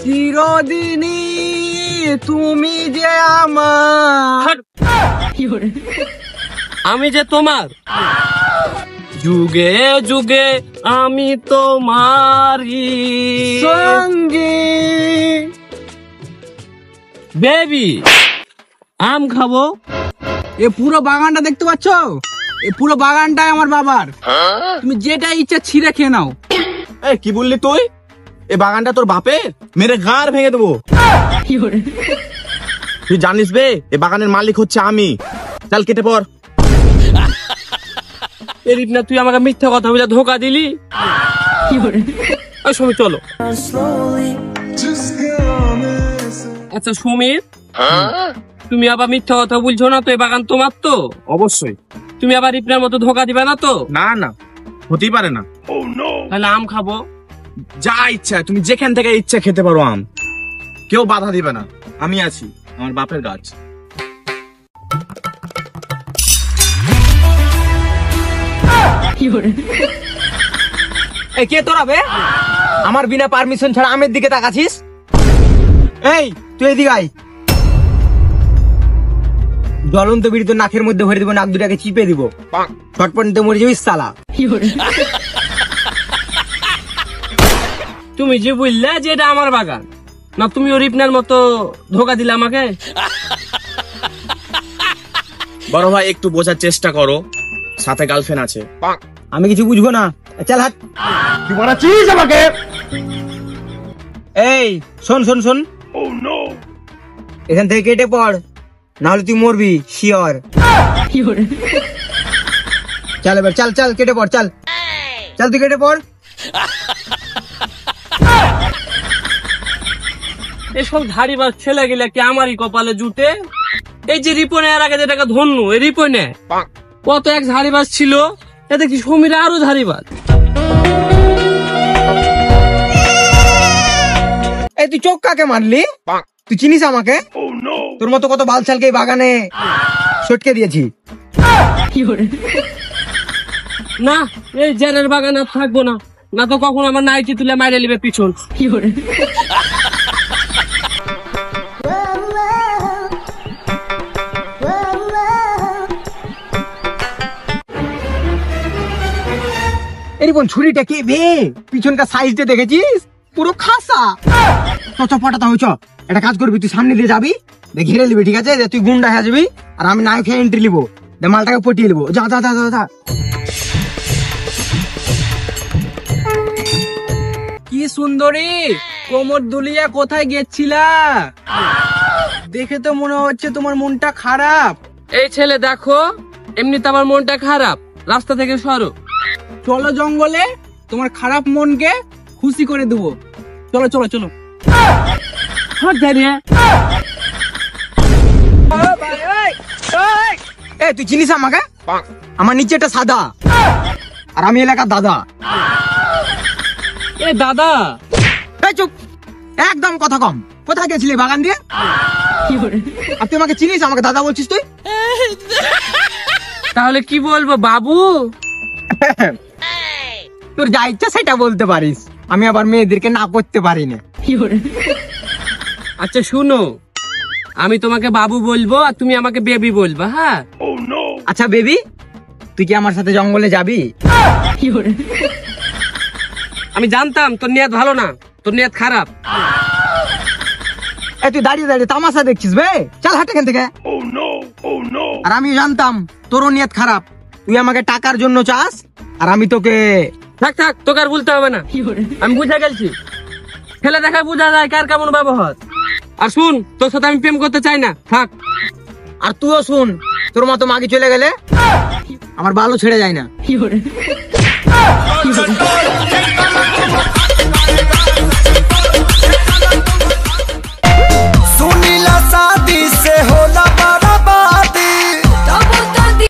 চিরদিনই তুমি যে আমার, আমি যে তোমার, যুগে যুগে আমি তোমারই সঙ্গী। বেবি, আম খাবো? এ পুরো বাগানটা দেখতে পাচ্ছ? এই পুরো বাগানটাই আমার বাবার। তুমি যেটা ইচ্ছা ছিঁড়ে খেয়ে নাও। এই কি বললি তুই? এই বাগানটা তোর বাপের? মেরে ঘাড় ভেঙে দেবো। তুই জানিস বে, এই বাগানের মালিক হচ্ছে আমি। চল কেটে পড়। এরিপ না, তুই আমাকে মিথ্যা কথা বলে ধোকা দিলি। সমীর চলো। আচ্ছা সমীর, তুমি আবার মিথ্যা কথা বলছো না তো? এই বাগান তোমার তো? অবশ্যই। তুমি আবার রিপনার মতো ধোকা দিবে না তো? না না, হতেই পারে না। তাহলে আম খাবো? যা ইচ্ছা, তুমি যেখান থেকে ইচ্ছা খেতে পারো আম, কেউ বাধা দিবে না। আমি আছি, আমার বাপের গাছ। এই কে তোরা বে? আমার বিনা পারমিশন ছাড়া আমের দিকে তাকাছিস? এই তুই এদিকে আয়। জ্বলন্ত বিড়ি তো নাকের মধ্যে ভরে দিব, নাক দুটাকে চিপে দিব, ছটপট নিতে মরে যাবি সালা। তুমি যে বললে যে এটা আমার বাগান, না তুমি রিপনার মতো ধোকা দিলে আমাকে? বড় ভাই একটু বোঝার চেষ্টা করো, সাথে গার্লফ্রেন্ড আছে। আমি কিছু বুঝবো না, চল হাট। কি বলাছিস আমাকে? এই শোন শোন শোন, এখান থেকে কেটে পড়, নাহলে তুই মরবি শিওর। চল এবার, চল চল কেটে পড়, চল চল তুই কেটে পড়। এসব ধারিবাজ ছেলে গেলে কি আমারই কপালে জুটে? এই যে রিপনে এর আগে যেটাকে ধন্য, এই রিপনে কত এক ধারিবাজ ছিল, এ দেখি সমীর আরো ধারিবাজ। এই তুই চোখ কাকে মারলি? তুই চিনিস আমাকে? তোর মতো কত বালছালকে এই বাগানে সটকে দিয়েছি। না, এই জেরের বাগানে থাকবো না, না তো কখন আমার নাইটি তুলে মাইরে নিবে পিছন। এরকম ছুরিটা কে বে? পিছনকার সাইজটা দেখেছিস? পুরো খাসা। পটাতা হয়েছ, একটা কাজ করবি, তুই সামনে দিয়ে যাবি, ঘিরে নিবি, ঠিক আছে? তুই গুন্ডা হয়ে যাবি, আর আমি নায়ক হয়ে এন্ট্রি নিবো, মালটাকে পটিয়ে নিবো। যা যা যা যা। কি সুন্দরী, কোমর দুলিয়া কোথায় গেছিলা? দেখে তো মনে হচ্ছে তোমার মনটা খারাপ। এই ছেলে দেখো, এমনিতে আমার মনটা খারাপ, রাস্তা থেকে সরো। চলো জঙ্গলে, তোমার খারাপ মনকে খুশি করে দেবো। চলো চলো চলো। তুই চিনিস আমাকে? আমার নিচেটা সাদা, আর আমি এলাকার দাদা। এ দাদা, চুপ, একদম কথা কম। কোথায় গেছিলি বাগান দিয়ে? আর তুই আমাকে চিনিস? আমাকে দাদা বলছিস তুই? তাহলে কি বলবো বাবু? তোর যা ইচ্ছা সেটা বলতে পারিস, আমি আবার মেয়েদেরকে না করতে পারি না। আচ্ছা শুনো, আমি তোমাকে বাবু বলবো আর তুমি আমাকে বেবি বলবা। হ্যাঁ আচ্ছা বেবি, তুই কি আমার সাথে জঙ্গলে যাবি? আমি জানতাম তোর নিয়ত ভালো না, তোর নিয়ত খারাপ। তুই দাঁড়িয়ে দাঁড়িয়ে তামাশা দেখছিস বে? চল হাট এখান থেকে। আর আমি জানতাম তোরও নিয়ত খারাপ, তুই আমাকে টাকার জন্য চাস, আর আমি তোকে। থাক থাক, তোকে আর বলতে হবে না, আমি বুঝে গেছি। ছেলে দেখা বোঝা যায় কার কেমন ব্যবহার। আর শুন, তোর সাথে আমি প্রেম করতে চাই না, থাক। আর তুইও শুন, তোর মতো মাগি চলে গেলে আমার ভালো ছেড়ে যায় না।